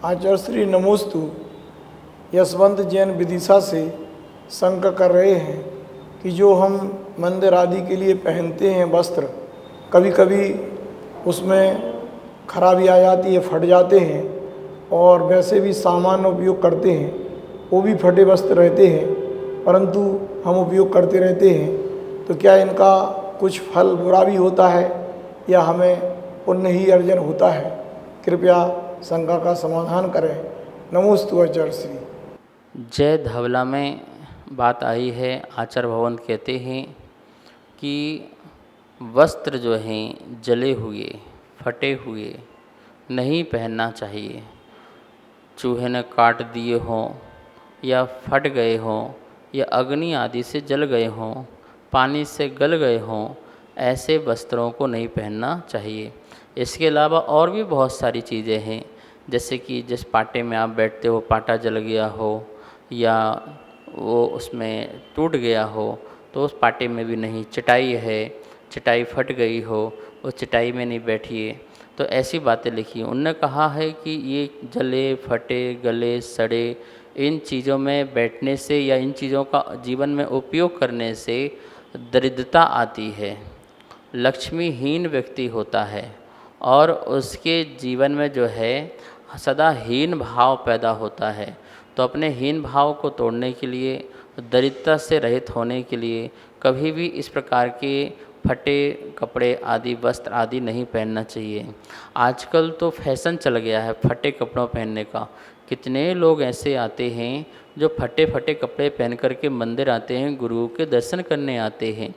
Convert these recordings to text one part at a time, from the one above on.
आचार्य श्री नमोस्तु यशवंत जैन विदिशा से शंका कर रहे हैं कि जो हम मंदिर आदि के लिए पहनते हैं वस्त्र, कभी कभी उसमें खराबी आ जाती है, फट जाते हैं, और वैसे भी सामान्य उपयोग करते हैं वो भी फटे वस्त्र रहते हैं, परंतु हम उपयोग करते रहते हैं। तो क्या इनका कुछ फल बुरा भी होता है या हमें पुण्य ही अर्जन होता है? कृपया शंका का समाधान करें। नमोस्तु आचार्य श्री। जय धवला में बात आई है। आचार्य भवन कहते हैं कि वस्त्र जो हैं जले हुए फटे हुए नहीं पहनना चाहिए। चूहे ने काट दिए हों या फट गए हों या अग्नि आदि से जल गए हों, पानी से गल गए हों, ऐसे वस्त्रों को नहीं पहनना चाहिए। इसके अलावा और भी बहुत सारी चीज़ें हैं, जैसे कि जिस पाटे में आप बैठते हो पाटा जल गया हो या वो उसमें टूट गया हो तो उस पाटे में भी नहीं। चटाई है, चटाई फट गई हो, उस चटाई में नहीं बैठिए। तो ऐसी बातें लिखी। उनने कहा है कि ये जले फटे गले सड़े इन चीज़ों में बैठने से या इन चीज़ों का जीवन में उपयोग करने से दरिद्रता आती है, लक्ष्मीहीन व्यक्ति होता है और उसके जीवन में जो है सदा हीन भाव पैदा होता है। तो अपने हीन भाव को तोड़ने के लिए, दरिद्रता से रहित होने के लिए कभी भी इस प्रकार के फटे कपड़े आदि वस्त्र आदि नहीं पहनना चाहिए। आजकल तो फैशन चल गया है फटे कपड़ों पहनने का। कितने लोग ऐसे आते हैं जो फटे फटे कपड़े पहन कर के मंदिर आते हैं, गुरुओं के दर्शन करने आते हैं,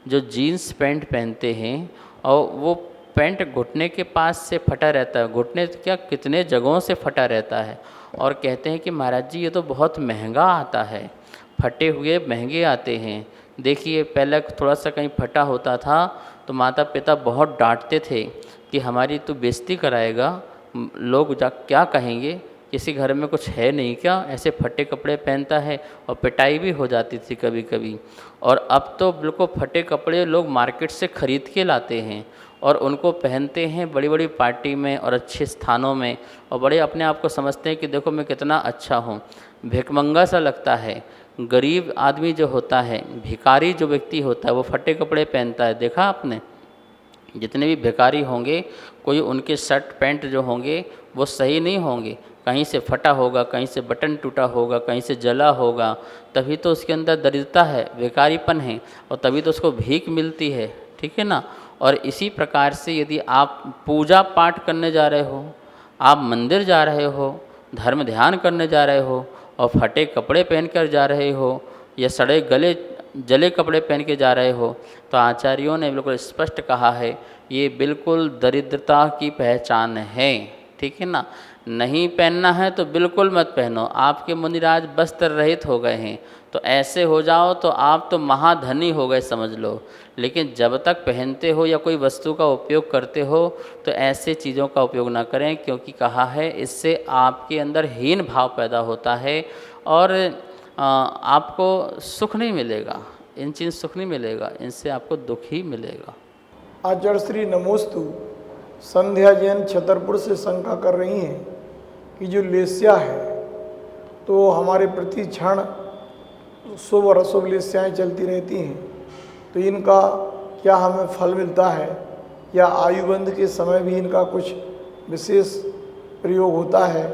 जो जीन्स पैंट पहनते हैं और वो पैंट घुटने के पास से फटा रहता है, घुटने क्या कितने जगहों से फटा रहता है, और कहते हैं कि महाराज जी ये तो बहुत महंगा आता है। फटे हुए महंगे आते हैं। देखिए पहले थोड़ा सा कहीं फटा होता था तो माता पिता बहुत डांटते थे कि हमारी तो बेइज्जती कराएगा, लोग जा क्या कहेंगे, किसी घर में कुछ है नहीं क्या, ऐसे फटे कपड़े पहनता है। और पिटाई भी हो जाती थी कभी कभी। और अब तो बिल्कुल फटे कपड़े लोग मार्केट से ख़रीद के लाते हैं और उनको पहनते हैं बड़ी बड़ी पार्टी में और अच्छे स्थानों में, और बड़े अपने आप को समझते हैं कि देखो मैं कितना अच्छा हूँ। भिखमंगा सा लगता है। गरीब आदमी जो होता है, भिखारी जो व्यक्ति होता है, वो फटे कपड़े पहनता है। देखा आपने? जितने भी भिखारी होंगे कोई उनके शर्ट पैंट जो होंगे वो सही नहीं होंगे, कहीं से फटा होगा, कहीं से बटन टूटा होगा, कहीं से जला होगा। तभी तो उसके अंदर दरिद्रता है, भिखारीपन है, और तभी तो उसको भीख मिलती है। ठीक है ना? और इसी प्रकार से यदि आप पूजा पाठ करने जा रहे हो, आप मंदिर जा रहे हो, धर्म ध्यान करने जा रहे हो और फटे कपड़े पहन कर जा रहे हो या सड़े गले जले कपड़े पहन के जा रहे हो, तो आचार्यों ने बिल्कुल स्पष्ट कहा है ये बिल्कुल दरिद्रता की पहचान है। ठीक है ना? नहीं पहनना है तो बिल्कुल मत पहनो। आपके मुनिराज वस्त्र रहित हो गए हैं, तो ऐसे हो जाओ तो आप तो महाधनी हो गए समझ लो। लेकिन जब तक पहनते हो या कोई वस्तु का उपयोग करते हो तो ऐसे चीज़ों का उपयोग ना करें, क्योंकि कहा है इससे आपके अंदर हीन भाव पैदा होता है और आपको सुख नहीं मिलेगा। इन चीज़ सुख नहीं मिलेगा, इनसे आपको दुख ही मिलेगा। आचार्य श्री नमोस्तु संध्या जैन छतरपुर से शंका कर रही हैं कि जो लेस्या है तो हमारे प्रति क्षण शुभ और अशुभ लेस्याएँ चलती रहती हैं, तो इनका क्या हमें फल मिलता है या आयुबंध के समय भी इनका कुछ विशेष प्रयोग होता है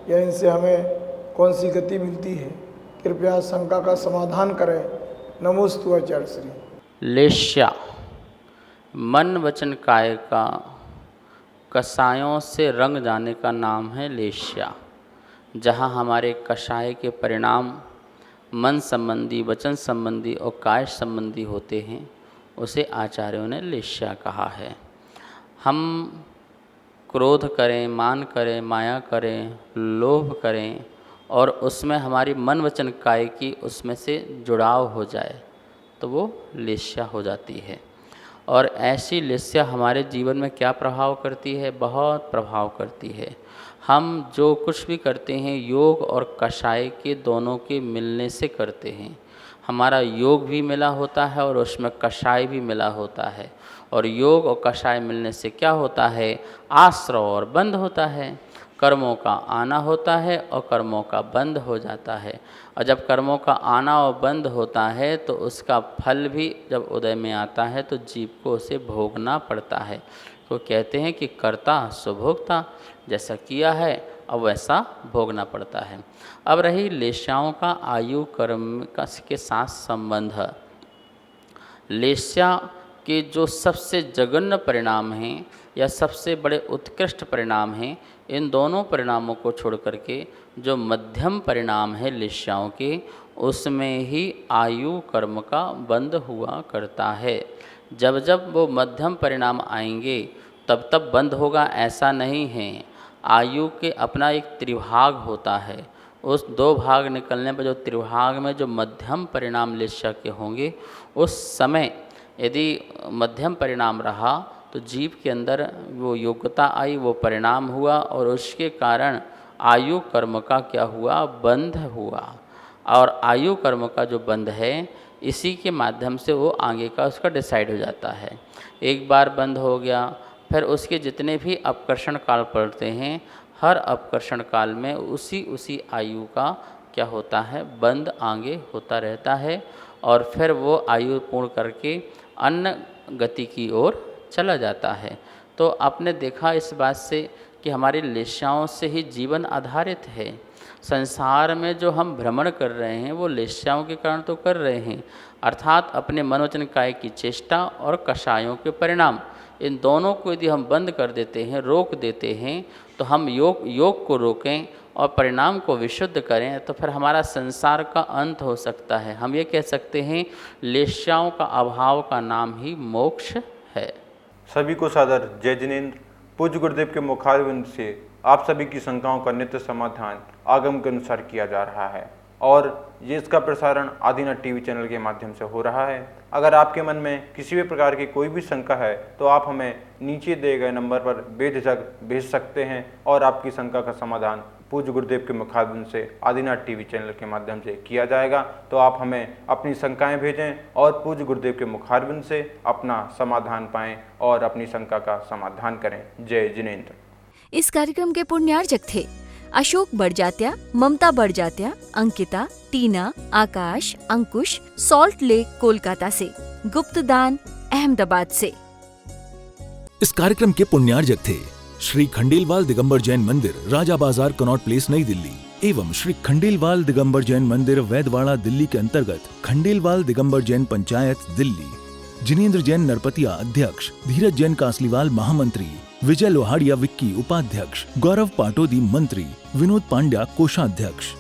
या इनसे हमें कौन सी गति मिलती है? कृपया शंका का समाधान करें। नमोस्तु आचार्य श्री। लेस्या मन वचन काय का कषायों से रंग जाने का नाम है लेस्या। जहाँ हमारे कषाय के परिणाम मन संबंधी, वचन संबंधी और काय संबंधी होते हैं, उसे आचार्यों ने लेस्या कहा है। हम क्रोध करें, मान करें, माया करें, लोभ करें और उसमें हमारी मन वचन काय की उसमें से जुड़ाव हो जाए तो वो लेस्या हो जाती है। और ऐसी लेस्या हमारे जीवन में क्या प्रभाव करती है? बहुत प्रभाव करती है। हम जो कुछ भी करते हैं योग और कषाय के दोनों के मिलने से करते हैं। हमारा योग भी मिला होता है और उसमें कषाय भी मिला होता है। और योग और कषाय मिलने से क्या होता है? आश्रव और बंध होता है। कर्मों का आना होता है और कर्मों का बंद हो जाता है। और जब कर्मों का आना और बंद होता है तो उसका फल भी जब उदय में आता है तो जीव को उसे भोगना पड़ता है। तो कहते हैं कि कर्ता सुभोक्ता, जैसा किया है अब वैसा भोगना पड़ता है। अब रही लेश्याओं का आयु कर्म के साथ संबंध। लेस्या के जो सबसे जघन्य परिणाम हैं या सबसे बड़े उत्कृष्ट परिणाम हैं, इन दोनों परिणामों को छोड़ करके जो मध्यम परिणाम है लेस्याओं के, उसमें ही आयु कर्म का बंद हुआ करता है। जब जब वो मध्यम परिणाम आएंगे तब तब बंद होगा ऐसा नहीं है। आयु के अपना एक त्रिभाग होता है, उस 2 भाग निकलने पर जो त्रिभाग में जो मध्यम परिणाम लेस्या के होंगे, उस समय यदि मध्यम परिणाम रहा तो जीव के अंदर वो योग्यता आई, वो परिणाम हुआ और उसके कारण आयु कर्म का क्या हुआ, बंध हुआ। और आयु कर्म का जो बंध है इसी के माध्यम से वो आगे का उसका डिसाइड हो जाता है। एक बार बंद हो गया, फिर उसके जितने भी अपकर्षण काल पड़ते हैं, हर अपकर्षण काल में उसी आयु का क्या होता है, बंद आगे होता रहता है और फिर वो आयु पूर्ण करके अन्य गति की ओर चला जाता है। तो आपने देखा इस बात से कि हमारी लेस्याओं से ही जीवन आधारित है। संसार में जो हम भ्रमण कर रहे हैं वो लेस्याओं के कारण तो कर रहे हैं, अर्थात अपने मनोवचन काया की चेष्टा और कषायों के परिणाम, इन दोनों को यदि हम बंद कर देते हैं, रोक देते हैं, तो हम योग को रोकें और परिणाम को विशुद्ध करें तो फिर हमारा संसार का अंत हो सकता है। हम ये कह सकते हैं लेस्याओं का अभाव का नाम ही मोक्ष है। सभी को सादर जय जिनेंद्र। पूज्य गुरुदेव के मुखारविंद से आप सभी की शंकाओं का नित्य समाधान आगम के अनुसार किया जा रहा है और ये इसका प्रसारण आदिनाथ टीवी चैनल के माध्यम से हो रहा है। अगर आपके मन में किसी भी प्रकार की कोई भी शंका है तो आप हमें नीचे दिए गए नंबर पर बेझिझक भेज सकते हैं और आपकी शंका का समाधान पूज्य गुरुदेव के मुखारविंद से आदिनाथ टीवी चैनल के माध्यम से किया जाएगा। तो आप हमें अपनी शंकाएं भेजें और पूज्य गुरुदेव के मुखारविंद से अपना समाधान पाएं और अपनी शंका का समाधान करें। जय जिनेंद्र। इस कार्यक्रम के पुण्यार्जक थे अशोक बड़जात्या, ममता बड़जात्या, अंकिता, टीना, आकाश, अंकुश, सॉल्ट लेक कोलकाता से, गुप्तदान अहमदाबाद से। इस कार्यक्रम के पुण्यार्जक थे श्री खंडेलवाल दिगंबर जैन मंदिर, राजा बाजार, कनॉट प्लेस, नई दिल्ली एवं श्री खंडेलवाल दिगंबर जैन मंदिर, वैदवाड़ा, दिल्ली के अंतर्गत खंडेलवाल दिगंबर जैन पंचायत, दिल्ली। जिनेंद्र जैन नरपतिया अध्यक्ष, धीरज जैन कासलीवाल महामंत्री, विजय लोहाड़िया विक्की उपाध्यक्ष, गौरव पाटोदी मंत्री, विनोद पांड्या कोषाध्यक्ष।